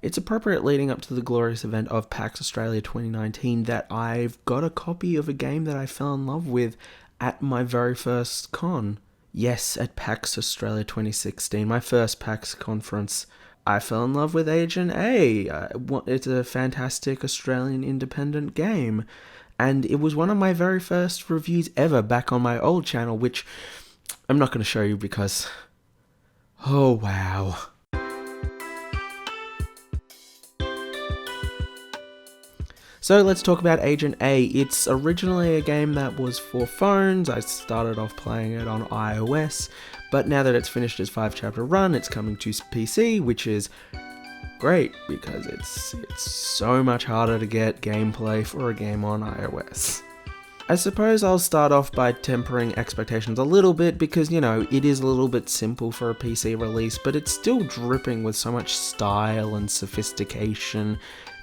it's appropriate leading up to the glorious event of PAX Australia 2019 that I've got a copy of a game that I fell in love with at my very first con. Yes, at PAX Australia 2016, my first PAX conference. I fell in love with Agent A. It's a fantastic Australian independent game. And it was one of my very first reviews ever back on my old channel, which I'm not going to show you because... oh, wow. So let's talk about Agent A. It's originally a game that was for phones. I started off playing it on iOS, but now that it's finished its 5-chapter run, it's coming to PC, which is great because it's so much harder to get gameplay for a game on iOS. I suppose I'll start off by tempering expectations a little bit because, you know, it is a little bit simple for a PC release, but it's still dripping with so much style and sophistication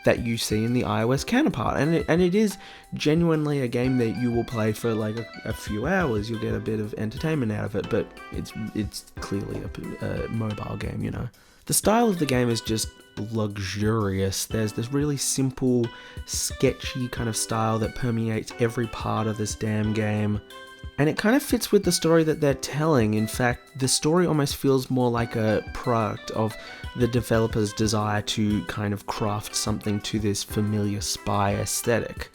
that you see in the iOS counterpart, and it is genuinely a game that you will play for like a few hours. You'll get a bit of entertainment out of it, but it's clearly a mobile game, you know. The style of the game is just luxurious. There's this really simple, sketchy kind of style that permeates every part of this damn game. And it kind of fits with the story that they're telling. In fact, the story almost feels more like a product of the developer's desire to kind of craft something to this familiar spy aesthetic.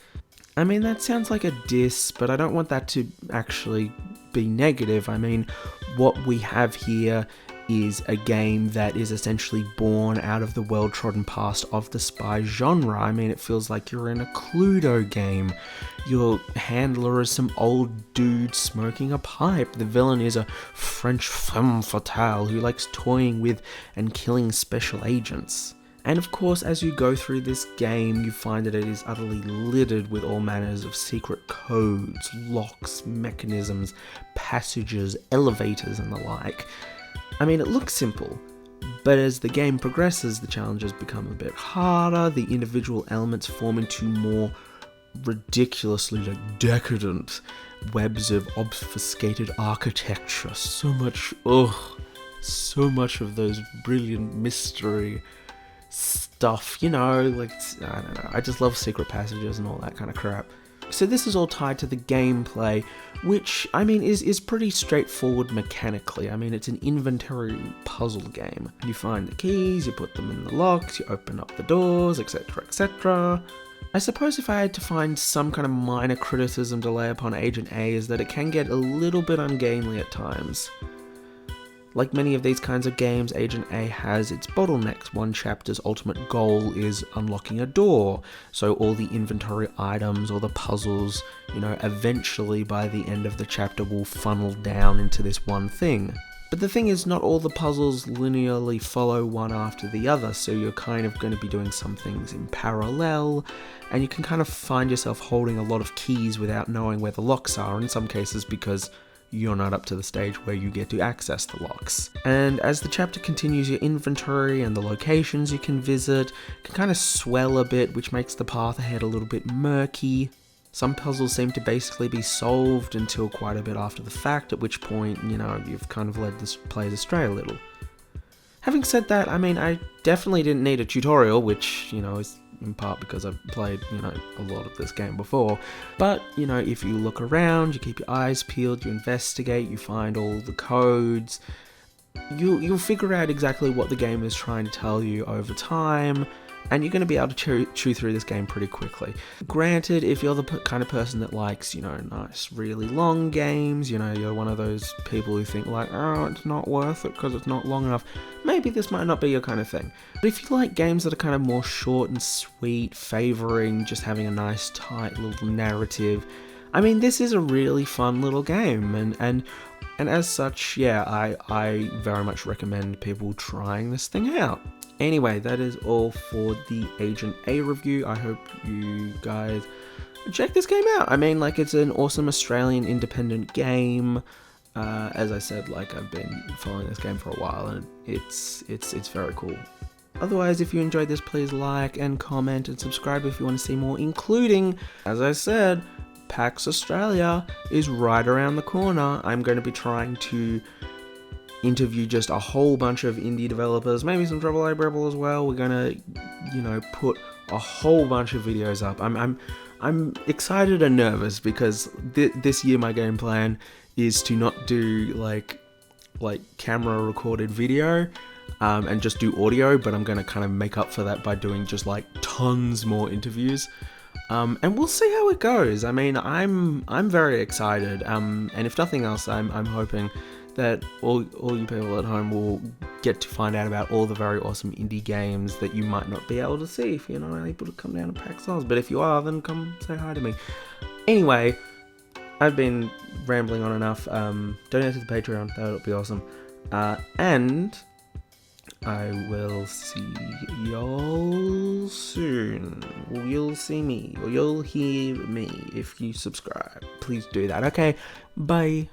I mean, that sounds like a diss, but I don't want that to actually be negative. I mean, what we have here is a game that is essentially born out of the well-trodden past of the spy genre. I mean, it feels like you're in a Cluedo game. Your handler is some old dude smoking a pipe. The villain is a French femme fatale who likes toying with and killing special agents. And of course, as you go through this game, you find that it is utterly littered with all manners of secret codes, locks, mechanisms, passages, elevators, and the like. I mean, it looks simple, but as the game progresses, the challenges become a bit harder, the individual elements form into more ridiculously decadent webs of obfuscated architecture. So much of those brilliant mystery stuff, you know, like, I don't know, I just love secret passages and all that kind of crap. So this is all tied to the gameplay, which, I mean, is pretty straightforward mechanically. I mean, it's an inventory puzzle game. You find the keys, you put them in the locks, you open up the doors, etc, etc. I suppose if I had to find some kind of minor criticism to lay upon Agent A is that it can get a little bit ungainly at times. Like many of these kinds of games, Agent A has its bottlenecks. One chapter's ultimate goal is unlocking a door, so all the inventory items or the puzzles, you know, eventually by the end of the chapter will funnel down into this one thing. But the thing is, not all the puzzles linearly follow one after the other, so you're kind of going to be doing some things in parallel, and you can kind of find yourself holding a lot of keys without knowing where the locks are, in some cases because you're not up to the stage where you get to access the locks. And as the chapter continues, your inventory and the locations you can visit can kind of swell a bit, which makes the path ahead a little bit murky. Some puzzles seem to basically be solved until quite a bit after the fact, at which point, you know, you've kind of led the players astray a little. Having said that, I mean, I definitely didn't need a tutorial, which, you know, is in part because I've played, you know, a lot of this game before. But, you know, if you look around, you keep your eyes peeled, you investigate, you find all the codes, you'll figure out exactly what the game is trying to tell you over time, and you're going to be able to chew through this game pretty quickly. Granted, if you're the kind of person that likes, you know, nice, really long games, you know, you're one of those people who think like, oh, it's not worth it because it's not long enough, maybe this might not be your kind of thing. But if you like games that are kind of more short and sweet, favouring just having a nice, tight little narrative, I mean, this is a really fun little game, and as such, yeah, I very much recommend people trying this thing out. Anyway, that is all for the Agent A review. I hope you guys check this game out. I mean, like, it's an awesome Australian independent game. As I said, like, I've been following this game for a while, and it's very cool. Otherwise, if you enjoyed this, please like and comment and subscribe if you want to see more, including, as I said, PAX Australia is right around the corner. I'm going to be trying to interview just a whole bunch of indie developers, maybe some AAA Rebel as well. We're gonna, put a whole bunch of videos up. I'm excited and nervous because this year my game plan is to not do like camera recorded video and just do audio, but I'm gonna kind of make up for that by doing just like tons more interviews. And we'll see how it goes. I mean, I'm very excited. And if nothing else, I'm hoping that all you people at home will get to find out about all the very awesome indie games that you might not be able to see if you're not able to come down to PAX Souls. But if you are, then come say hi to me. Anyway, I've been rambling on enough. Donate to the Patreon, that would be awesome. And I will see y'all soon. You'll see me, or you'll hear me if you subscribe. Please do that, okay? Bye.